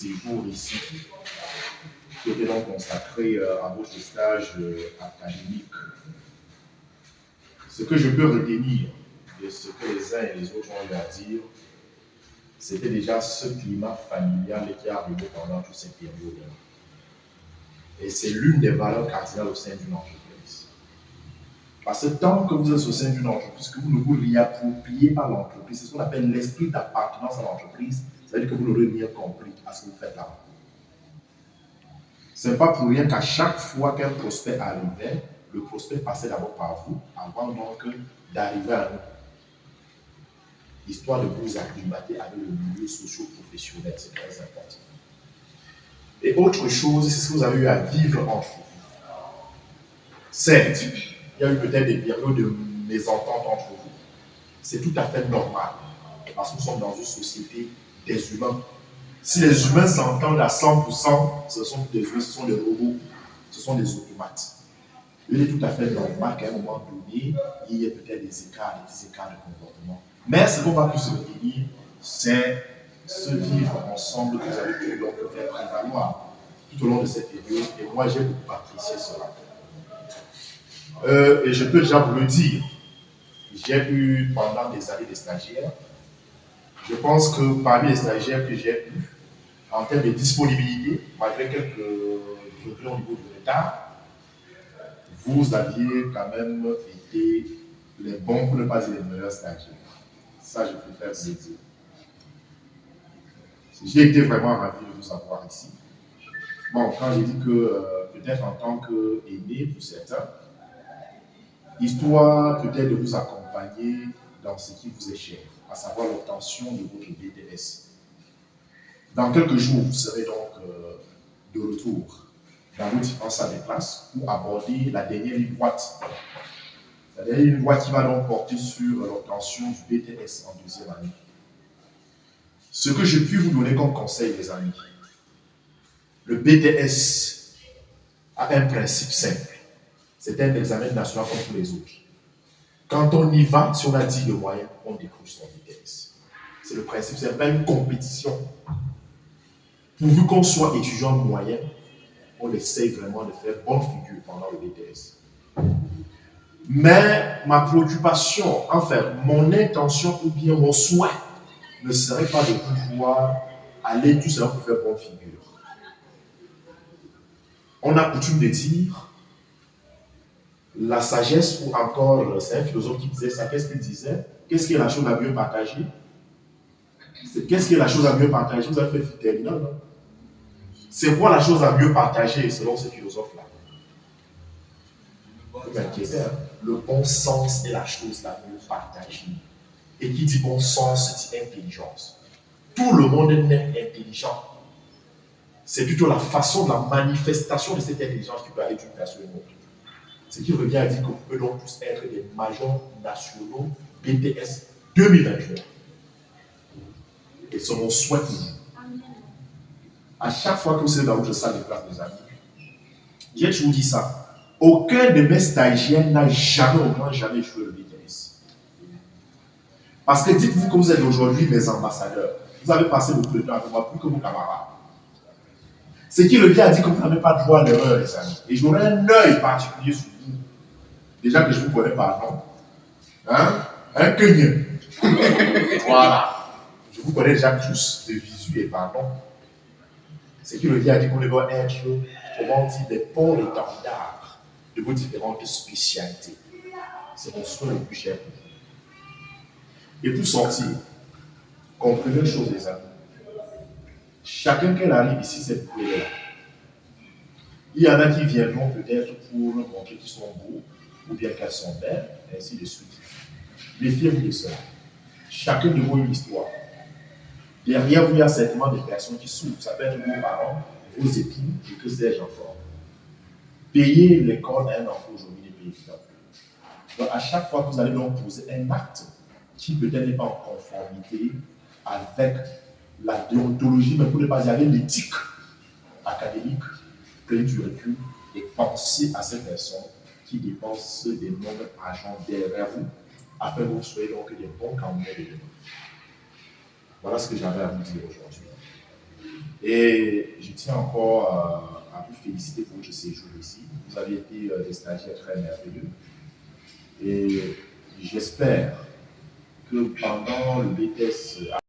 séjour ici, qui était donc consacré à votre stage académique. Ce que je peux retenir de ce que les uns et les autres ont eu à dire, c'était déjà ce climat familial qui est arrivé pendant toute cette période. Et c'est l'une des valeurs cardinales au sein d'une entreprise. Parce que tant que vous êtes au sein d'une entreprise, que vous ne vous réappropriez pas l'entreprise, c'est ce qu'on appelle l'esprit d'appartenance à l'entreprise, ça veut dire que vous n'aurez rien compris à ce que vous faites là. Ce n'est pas pour rien qu'à chaque fois qu'un prospect arrivait, le prospect passait d'abord par vous, avant donc d'arriver à nous. Histoire de vous acclimater avec le milieu socio-professionnel, c'est très important. Et autre chose, c'est ce que vous avez eu à vivre entre vous. Certes, il y a eu peut-être des périodes de mésentente entre vous. C'est tout à fait normal, parce que nous sommes dans une société des humains. Si les humains s'entendent à 100%, ce sont des humains, ce sont des robots, ce sont des automates. Il est tout à fait normal qu'à un moment donné, il y ait peut-être des petits écarts de comportement. Mais ce qu'on va plus retenir, c'est ce vivre ensemble que vous avez pu donc faire prévaloir tout au long de cette période. Et moi, j'ai beaucoup apprécié cela. Et je peux déjà vous le dire, j'ai eu pendant des années des stagiaires. Je pense que parmi les stagiaires que j'ai eus, en termes de disponibilité, malgré quelques regrets au niveau du retard, vous aviez quand même été les bons, pour ne pas dire les meilleurs stagiaires. Ça, je peux faire plaisir. J'ai été vraiment ravi de vous avoir ici. Bon, quand j'ai dit que peut-être en tant qu'aîné pour certains, histoire peut-être de vous accompagner dans ce qui vous est cher, à savoir l'obtention de votre BTS. Dans quelques jours, vous serez donc de retour dans nos différentes salles de classe pour aborder la dernière ligne droite. La dernière ligne droite qui va donc porter sur l'obtention du BTS en deuxième année. Ce que je puis vous donner comme conseil, les amis, le BTS a un principe simple. C'est un examen national comme tous les autres. Quand on y va, si on a 10 de moyens, on décroche son BTS. C'est le principe, c'est pas une compétition. Pourvu qu'on soit étudiant moyen, on essaye vraiment de faire bonne figure pendant le BTS. Mais ma préoccupation, enfin, mon intention ou bien mon souhait ne serait pas de pouvoir aller tout simplement pour faire bonne figure. On a coutume de dire la sagesse, ou encore, c'est un philosophe qui disait ça, qu'est-ce qu'il disait? Qu'est-ce qui est la chose la mieux partagée? Qu'est-ce qui est la chose la mieux partagée? Vous avez fait terminal, non? C'est quoi la chose la mieux partagée selon ce philosophe-là? Le bon sens est la chose la mieux partagée. Et qui dit bon sens dit intelligence. Tout le monde est intelligent. C'est plutôt la façon de la manifestation de cette intelligence qui peut aller d'une personne à une autre. Ce qui revient à dire qu'on peut donc tous être des majors nationaux BTS 2023. Et c'est mon souhait pour vous. À chaque fois que vous êtes dans votre salle de classe, mes amis, j'ai toujours dit ça. Aucun de mes stagiaires n'a jamais joué le BTS. Parce que dites-vous que vous êtes aujourd'hui mes ambassadeurs. Vous avez passé beaucoup de temps avec moi, plus que vos camarades. Ce qui revient à dire que vous n'avez pas droit à l'erreur, les amis. Et j'aurai un œil particulier sur vous. Déjà que je vous connais par nom. Hein? Un queugné. Voilà. Je vous connais déjà tous de visu et par nom. Ce qui revient à dire qu'on doit être, comment dire, des bons étendards de vos différentes spécialités. C'est mon souhait le plus cher pour vous. Et pour sortir, comprenez une chose, les amis. Chacun qui arrive ici, c'est pour là. Il y en a qui viendront peut-être pour montrer qu'ils sont beaux, ou bien qu'elles sont belles, et ainsi de suite. Méfiez-vous de cela. Chacun de vous a une histoire. Derrière vous, il y a certainement des personnes qui souffrent. Ça peut être vos parents, vos époux, et que sais-je encore. Payer l'école à un enfant aujourd'hui n'est pas évident. Donc, à chaque fois que vous allez donc poser un acte qui peut-être n'est pas en conformité avec la déontologie, mais pour ne pas dire avec l'éthique académique, prenez du recul et pensez à ces personnes qui dépensent d'énormes argent derrière vous, afin que vous soyez donc des bons candidats de demain. Voilà ce que j'avais à vous dire aujourd'hui. Et je tiens encore à vous féliciter pour votre séjour ici. Vous avez été des stagiaires très merveilleux. Et j'espère que pendant le BTS